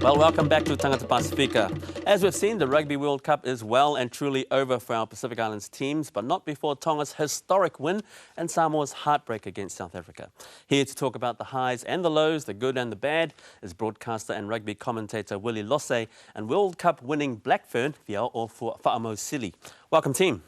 Well, welcome back to Tangata Pasifika. As we've seen, the Rugby World Cup is well and truly over for our Pacific Islands teams, but not before Tonga's historic win and Samoa's heartbreak against South Africa. Here to talk about the highs and the lows, the good and the bad, is broadcaster and rugby commentator Willie Losse and World Cup winning Blackfern, Fiao or Fa'amausili. Welcome, team.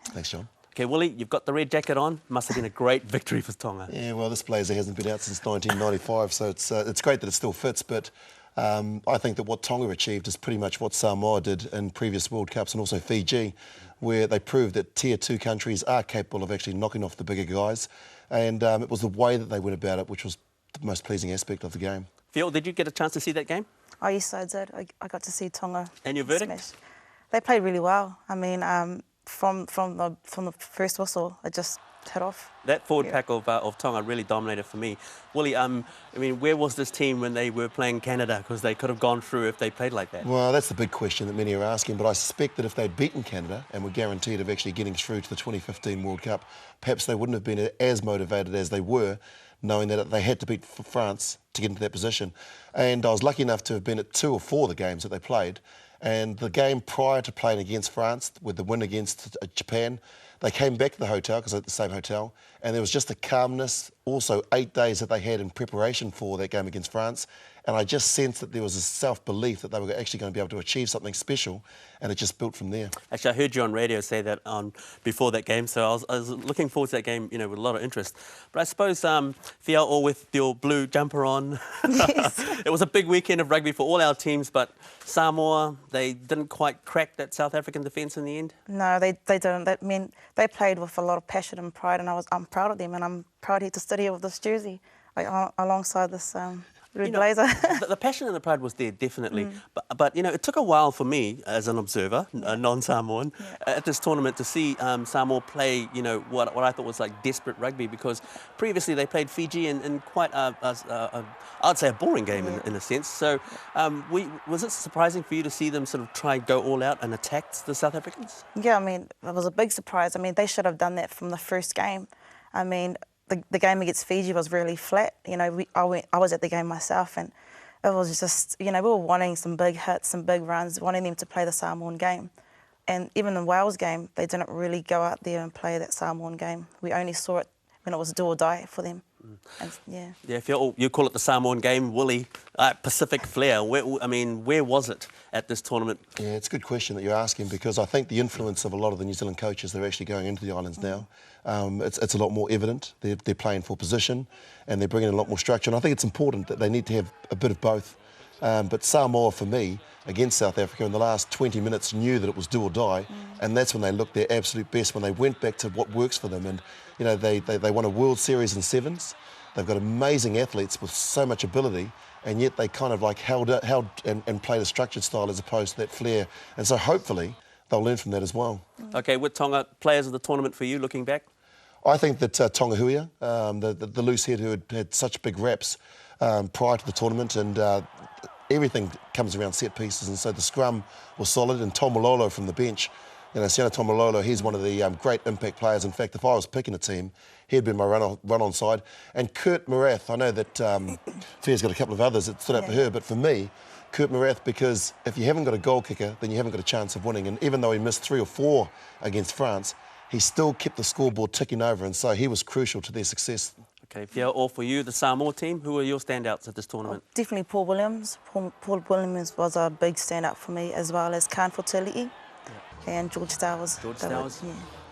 Thanks, John. Okay, Willie, you've got the red jacket on. Must have been a great victory for Tonga. Yeah, well, this blazer hasn't been out since 1995, so it's great that it still fits, but I think that what Tonga achieved is pretty much what Samoa did in previous World Cups and also Fiji, where they proved that Tier 2 countries are capable of actually knocking off the bigger guys. And it was the way that they went about it which was the most pleasing aspect of the game. Phil, did you get a chance to see that game? Oh, yes, I did. I got to see Tonga. And your verdict? Smash. They played really well. I mean, from the first whistle, it just hit off. That forward pack of Tonga really dominated for me. Willie, I mean, where was this team when they were playing Canada? Because they could have gone through if they played like that. Well, that's the big question that many are asking, but I suspect that if they'd beaten Canada and were guaranteed of actually getting through to the 2015 World Cup, perhaps they wouldn't have been as motivated as they were, knowing that they had to beat France to get into that position. And I was lucky enough to have been at 2 or 4 of the games that they played. And the game prior to playing against France, with the win against Japan, they came back to the hotel, because they're at the same hotel, and there was just a calmness, also 8 days that they had in preparation for that game against France, and I just sensed that there was a self-belief that they were actually going to be able to achieve something special, and it just built from there. Actually, I heard you on radio say that before that game, so I was looking forward to that game, you know, with a lot of interest. But I suppose, Fiao, or with your blue jumper on, Yes. it was a big weekend of rugby for all our teams, but Samoa, they didn't quite crack that South African defence in the end? No, they didn't. I mean, they played with a lot of passion and pride, and I'm proud of them, and I'm proud to sit here with this jersey alongside this red blazer. The passion and the pride was there, definitely. But you know, it took a while for me, as an observer, a non-Samoan, at this tournament to see Samoa play, you know, what I thought was like desperate rugby, because previously they played Fiji in quite I'd say a boring game in a sense. So was it surprising for you to see them sort of try and go all out and attack the South Africans? Yeah, I mean, it was a big surprise. I mean, they should have done that from the first game. I mean, the game against Fiji was really flat. You know, I was at the game myself, and it was just, you know, we were wanting some big hits, some big runs, wanting them to play the Samoan game. And even in Wales game, they didn't really go out there and play that Samoan game. We only saw it when it was do or die for them. And, yeah. Yeah, if you call it the Samoan game, Willie, Pacific flair. Where was it at this tournament? Yeah, it's a good question that you're asking, because I think the influence of a lot of the New Zealand coaches that are actually going into the islands now, it's a lot more evident. They're playing for position and they're bringing in a lot more structure. And I think it's important that they need to have a bit of both. But Samoa, for me, against South Africa in the last 20 minutes knew that it was do or die, and that's when they looked their absolute best, when they went back to what works for them. And you know, they won a World Series in sevens. They've got amazing athletes with so much ability, and yet they kind of like held and played a structured style as opposed to that flair. And so hopefully they'll learn from that as well. Okay, with Tonga, players of the tournament for you, looking back? I think that Tongahuia, the loose head who had such big raps prior to the tournament, and everything comes around set pieces, and so the scrum was solid, and Tom Malolo from the bench. You know, Siana Tomalolo, he's one of the great impact players. In fact, if I was picking a team, he'd be my run-on side. And Kurt Morath, I know that Fair's got a couple of others that stood out for her, but for me, Kurt Morath, because if you haven't got a goal kicker, then you haven't got a chance of winning. And even though he missed 3 or 4 against France, he still kept the scoreboard ticking over, and so he was crucial to their success. Okay, Fiao, all for you, the Samoa team, who are your standouts at this tournament? Definitely Paul Williams. Paul Williams was a big standout for me, as well as Khan Fortilii and George Stowers. George Stowers.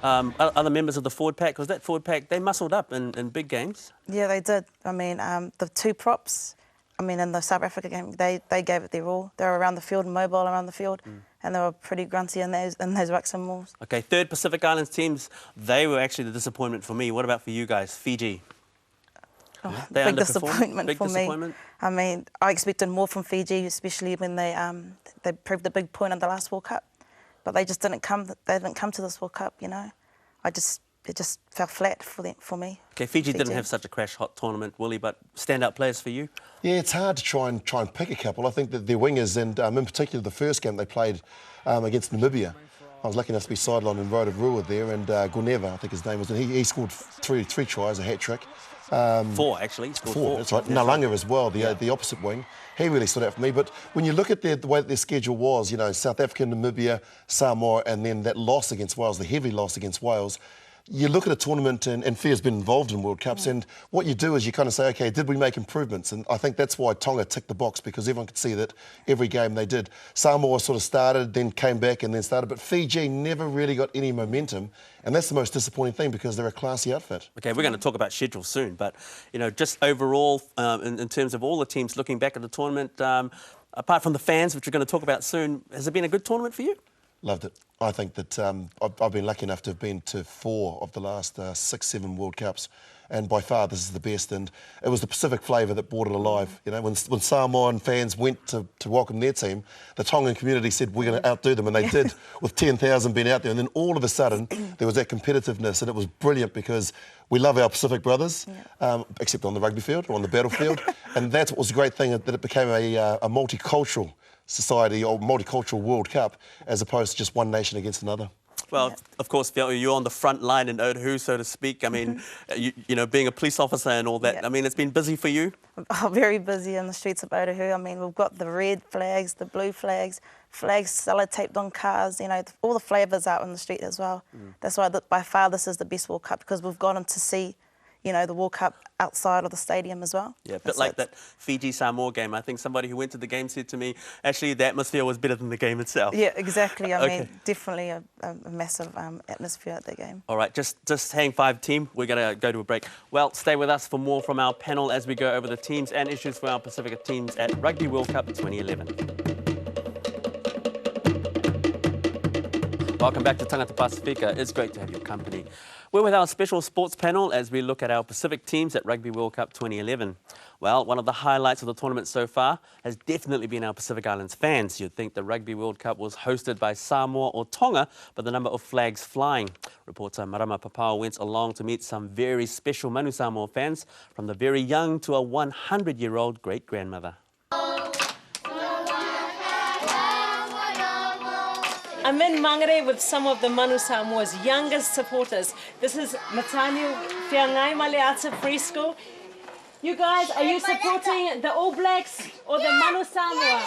Other members of the forward pack, because that forward pack, they muscled up in big games. Yeah, they did. I mean, the 2 props, I mean, in the South Africa game, they gave it their all. They were around the field, mobile around the field, and they were pretty grunty in those rucks and mauls. Okay, third Pacific Islands teams, they were actually the disappointment for me. What about for you guys? Fiji? Oh, big disappointment for me. I mean, I expected more from Fiji, especially when they proved the big point in the last World Cup. But they just didn't come. They didn't come to this World Cup, you know. It just fell flat for me. Okay, Fiji didn't have such a crash-hot tournament, Willie. But standout players for you? Yeah, it's hard to try and pick a couple. I think that their wingers, and in particular the first game they played against Namibia, I was lucky enough to be sidelined in Rotorua there, and Guneva, I think his name was, and he scored three tries, a hat-trick. 4, actually. He scored 4. That's right. Nalanga as well, the opposite wing. He really stood out for me. But when you look at the way that their schedule was, you know, South Africa, Namibia, Samoa, and then that loss against Wales, the heavy loss against Wales, you look at a tournament, and Fear's been involved in World Cups, and what you do is you kind of say, OK, did we make improvements? And I think that's why Tonga ticked the box, because everyone could see that every game they did. Samoa sort of started, then came back and then started, but Fiji never really got any momentum, and that's the most disappointing thing, because they're a classy outfit. OK, we're going to talk about schedule soon, but, you know, just overall, in terms of all the teams looking back at the tournament, apart from the fans, which we're going to talk about soon, has it been a good tournament for you? Loved it. I think that I've been lucky enough to have been to 4 of the last 6, 7 World Cups, and by far this is the best. And it was the Pacific flavour that brought it alive. You know, when Samoan fans went to welcome their team, the Tongan community said we're going to outdo them, and they did, with 10,000 being out there. And then all of a sudden there was that competitiveness, and it was brilliant, because we love our Pacific brothers, except on the rugby field or on the battlefield. And that's what was a great thing, that it became a multicultural society or multicultural World Cup, as opposed to just one nation against another. Well, of course, you're on the front line in Otahu, so to speak. I mean, you know, being a police officer and all that, I mean, it's been busy for you? Oh, very busy in the streets of Otahu. I mean, we've got the red flags, the blue flags, flags sellotaped on cars, you know, all the flavours out on the street as well. That's why, by far, this is the best World Cup, because we've gotten to see, you know, the World Cup outside of the stadium as well. Yeah, a bit like that Fiji-Samoa game. I think somebody who went to the game said to me, actually, the atmosphere was better than the game itself. Yeah, exactly. I mean, definitely a massive atmosphere at the game. All right, just hang 5 team. We're going to go to a break. Well, stay with us for more from our panel as we go over the teams and issues for our Pacifica teams at Rugby World Cup 2011. Welcome back to Tangata Pacifica. It's great to have your company. We're with our special sports panel as we look at our Pacific teams at Rugby World Cup 2011. Well, one of the highlights of the tournament so far has definitely been our Pacific Islands fans. You'd think the Rugby World Cup was hosted by Samoa or Tonga, but the number of flags flying. Reporter Marama Papao went along to meet some very special Manu Samoa fans, from the very young to a 100-year-old great-grandmother. I'm in Mangere with some of the Manu Samoa's youngest supporters. This is Mataniu Whiangai Maleata Frisco. You guys, are you supporting the All Blacks or the Manu Samoa?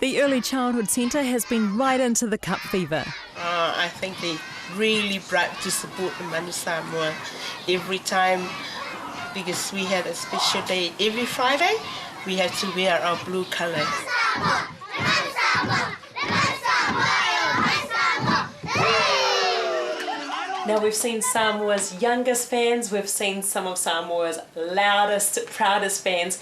The Early Childhood Centre has been right into the cup fever. I think they really bright to support the Manu Samoa every time, because we had a special day every Friday. We had to wear our blue colours. Now we've seen Samoa's youngest fans, we've seen some of Samoa's loudest, proudest fans.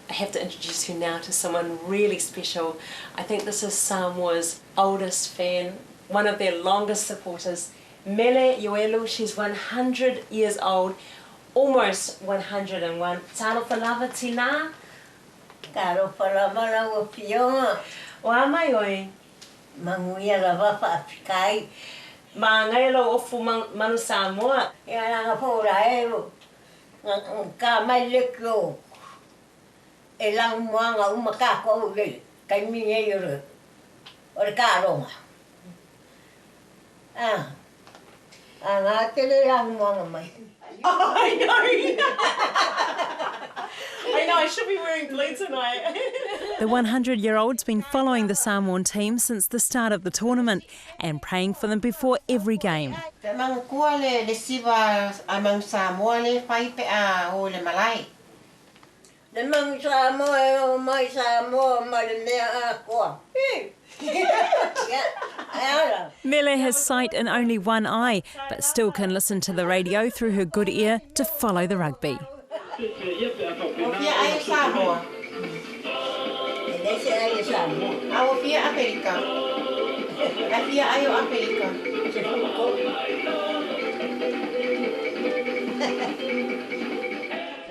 I have to introduce you now to someone really special. I think this is Samoa's oldest fan, one of their longest supporters, Mele Yoelu. She's 100 years old. Almost 101. Talo palava tina. Karo palava la o pionga. Wa mai oi. Manguia la va pa Afrikai. Ma ngai lo ofu Manu Samoa. Ya nga pora e lo. Ka mai lekyo. E lang moanga uma ka ko le. Kai mi e yo. O ka ronga. Nga tele lang moanga mai. Oh, I know, I should be wearing blue tonight. The 100-year-old's been following the Samoan team since the start of the tournament and praying for them before every game. Mang kua le siva amang Samoa le pai pe a o le malai. Le mang Samoa o mai Samoa ma le mea a kua. Mele has sight in only one eye, but still can listen to the radio through her good ear to follow the rugby.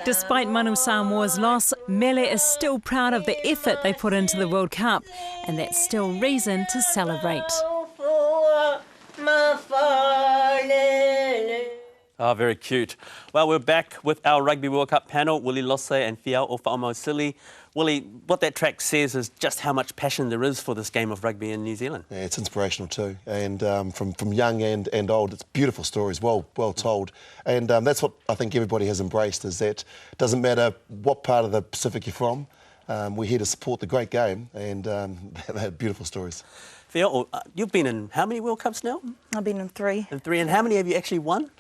Despite Manu Samoa's loss, Mele is still proud of the effort they put into the World Cup, and that's still reason to celebrate. Oh, very cute. Well, we're back with our Rugby World Cup panel, Willie Losse and Fiao Fa'amausili. Willie, what that track says is just how much passion there is for this game of rugby in New Zealand. Yeah, it's inspirational too, and from young and old, it's beautiful stories, well told, and that's what I think everybody has embraced, is that it doesn't matter what part of the Pacific you're from, we're here to support the great game, and they're beautiful stories. Fiao, you've been in how many World Cups now? I've been in 3. In 3, and how many have you actually won?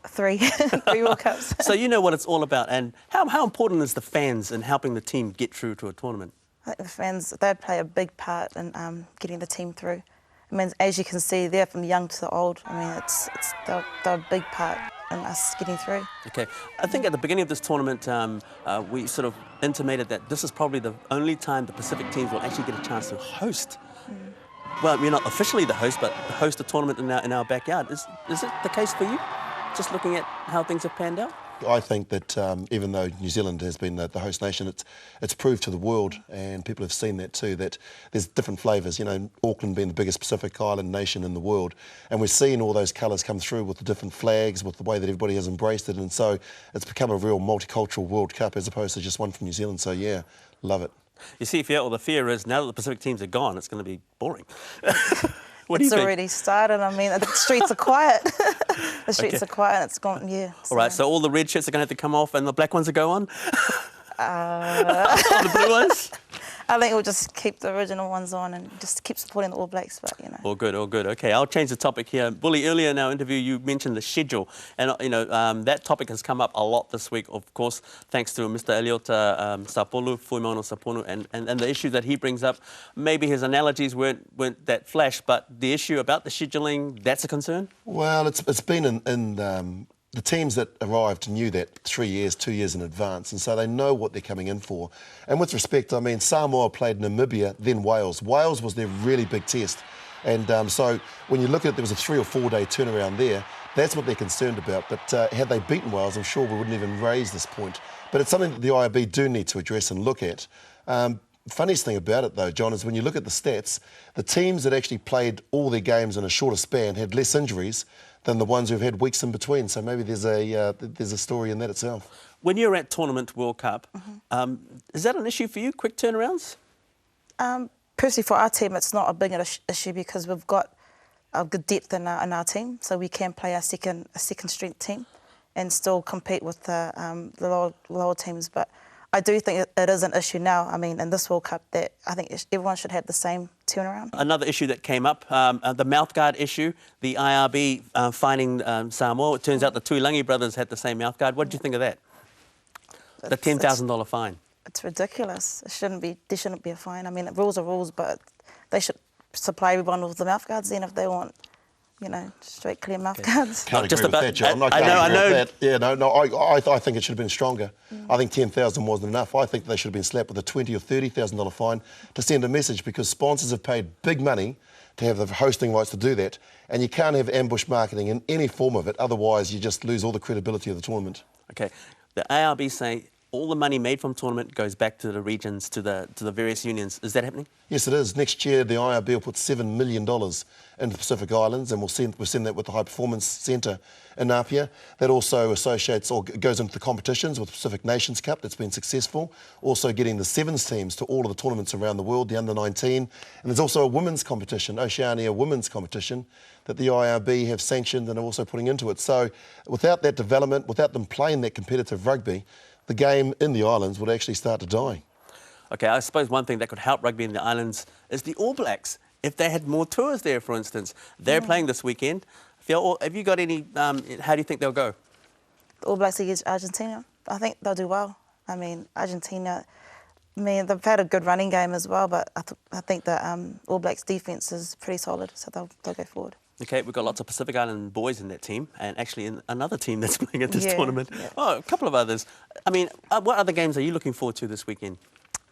3. 3 World Cups. So you know what it's all about, and how important is the fans in helping the team get through to a tournament? I think the fans, they play a big part in getting the team through. I mean, as you can see, they're from young to old. I mean, they're a big part in us getting through. Okay, I think at the beginning of this tournament, we sort of intimated that this is probably the only time the Pacific teams will actually get a chance to host. Well, we're not officially the host, but host a tournament in our backyard. Is it the case for you? Just looking at how things have panned out? I think that even though New Zealand has been the host nation, it's proved to the world, and people have seen that too, that there's different flavours. You know, Auckland being the biggest Pacific Island nation in the world, and we're seeing all those colours come through with the different flags, with the way that everybody has embraced it, and so it's become a real multicultural World Cup as opposed to just one from New Zealand. So yeah, love it. You see, Fiao, the fear is now that the Pacific teams are gone, it's going to be boring. What do you It's think? already started. I mean, the streets are quiet. The streets are quiet, and it's gone, yeah. All right, so all the red shirts are going to have to come off and the black ones will go on? The blue ones? I think we'll just keep the original ones on and just keep supporting the All Blacks, but, you know. All good, all good. Okay, I'll change the topic here. Bully, earlier in our interview, you mentioned the schedule. And, you know, that topic has come up a lot this week, of course, thanks to Mr. Eliota Sapolu, Fuimono Saponu, and the issue that he brings up. Maybe his analogies weren't that flash, but the issue about the scheduling, that's a concern? Well, it's been in the teams that arrived knew that 3 years, 2 years in advance, and so they know what they're coming in for. And with respect, I mean, Samoa played Namibia, then Wales. Wales was their really big test. And so when you look at it, there was a 3 or 4 day turnaround there. That's what they're concerned about. But had they beaten Wales, I'm sure we wouldn't even raise this point. But it's something that the IRB do need to address and look at. Funniest thing about it, though, John, is when you look at the stats, the teams that actually played all their games in a shorter span had less injuries than the ones who've had weeks in between. So maybe there's a story in that itself. When you're at Tournament World Cup, is that an issue for you, quick turnarounds? Personally, for our team, it's not a big issue because we've got a good depth in our team, so we can play a second strength team and still compete with the lower teams. But I do think it is an issue now. I mean, in this World Cup, that I think everyone should have the same turnaround. Another issue that came up, the mouthguard issue, the IRB finding Samoa. It turns out the Tuilangi brothers had the same mouthguard. What did you think of that? The $10,000 fine. It's ridiculous. There shouldn't be a fine. I mean, rules are rules, but they should supply everyone with the mouthguards then if they want, you know, straight, clear mouthguards. Can't agree with that, John. I know. That. Yeah, no. I think it should have been stronger. I think 10,000 wasn't enough. I think they should have been slapped with a $20,000 or $30,000 fine to send a message, because sponsors have paid big money to have the hosting rights to do that, and you can't have ambush marketing in any form of it. Otherwise, you just lose all the credibility of the tournament. Okay, the ARB say all the money made from tournament goes back to the regions, to the various unions. Is that happening? Yes, it is. Next year, the IRB will put $7 million into the Pacific Islands, and we'll send that with the High Performance Centre in Apia. That also associates or goes into the competitions with the Pacific Nations Cup that's been successful. Also getting the sevens teams to all of the tournaments around the world, the under-19. And there's also a women's competition, Oceania women's competition, that the IRB have sanctioned and are also putting into it. So without that development, without them playing that competitive rugby, the game in the islands would actually start to die. Okay, I suppose one thing that could help rugby in the islands is the All Blacks. If they had more tours there, for instance. They're playing this weekend. Fiao, have you got any, how do you think they'll go? The All Blacks against Argentina. I think they'll do well. I mean, Argentina, they've had a good running game as well, but I think the All Blacks defence is pretty solid, so they'll go forward. Okay, we've got lots of Pacific Island boys in that team, and actually in another team that's playing at this tournament. Yeah. Oh, a couple of others. I mean, what other games are you looking forward to this weekend?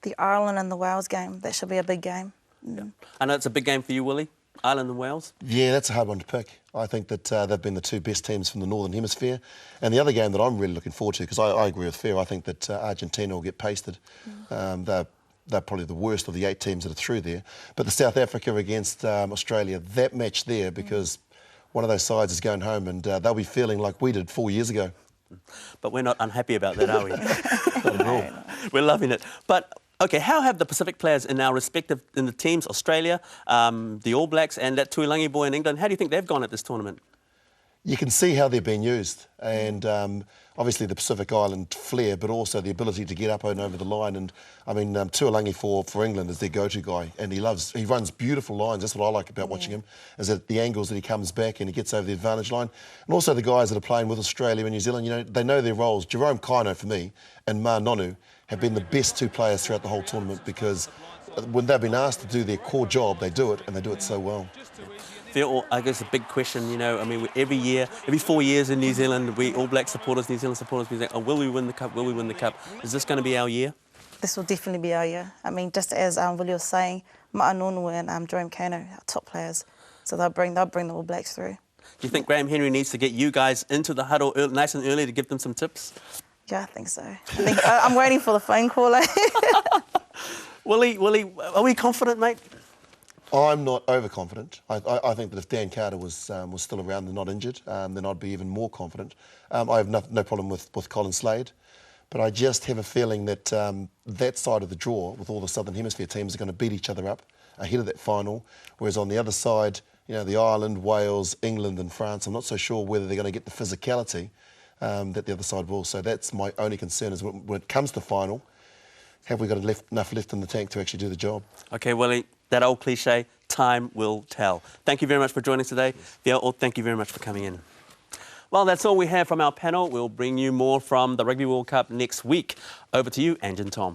The Ireland and the Wales game. That should be a big game. Yeah. I know it's a big game for you, Willie. Ireland and Wales? Yeah, that's a hard one to pick. I think that they've been the two best teams from the Northern Hemisphere. And the other game that I'm really looking forward to, because I agree with Fair, I think that Argentina will get pasted. They're probably the worst of the 8 teams that are through there. But the South Africa against Australia, that match there, because one of those sides is going home, and they'll be feeling like we did 4 years ago. But we're not unhappy about that, are we? Not at all. We're loving it. But okay, how have the Pacific players in our respective in the teams, Australia, the All Blacks, and that Tuilangi boy in England, how do you think they've gone at this tournament? You can see how they're being used, and obviously the Pacific Island flair, but also the ability to get up and over the line. And I mean, Tuilangi for England is their go-to guy, and he runs beautiful lines. That's what I like about watching him, is that the angles that he comes back and he gets over the advantage line. And also the guys that are playing with Australia and New Zealand, you know, they know their roles. Jerome Kaino, for me, and Ma Nonu have been the best two players throughout the whole tournament, because when they've been asked to do their core job, they do it, and they do it so well. I guess a big question, you know, I mean, every year, every 4 years in New Zealand, we All Black supporters, New Zealand supporters, we think, oh, will we win the Cup, will we win the Cup? Is this going to be our year? This will definitely be our year. I mean, just as Willie was saying, Ma'anonu and Jerome Kaino are top players, so they'll bring the All Blacks through. Do you think Graham Henry needs to get you guys into the huddle nice and early to give them some tips? Yeah, I think so. I'm waiting for the phone call. Willie, are we confident, mate? I'm not overconfident. I think that if Dan Carter was still around and not injured, then I'd be even more confident. I have no problem with Colin Slade, but I just have a feeling that that side of the draw, with all the Southern Hemisphere teams, are going to beat each other up ahead of that final, whereas on the other side, you know, the Ireland, Wales, England and France, I'm not so sure whether they're going to get the physicality that the other side will. So that's my only concern, is when it comes to the final, have we got enough left in the tank to actually do the job? Okay, Willie, that old cliche, time will tell. Thank you very much for joining us today. Thank you very much for coming in. Well, that's all we have from our panel. We'll bring you more from the Rugby World Cup next week. Over to you, Ange and Tom.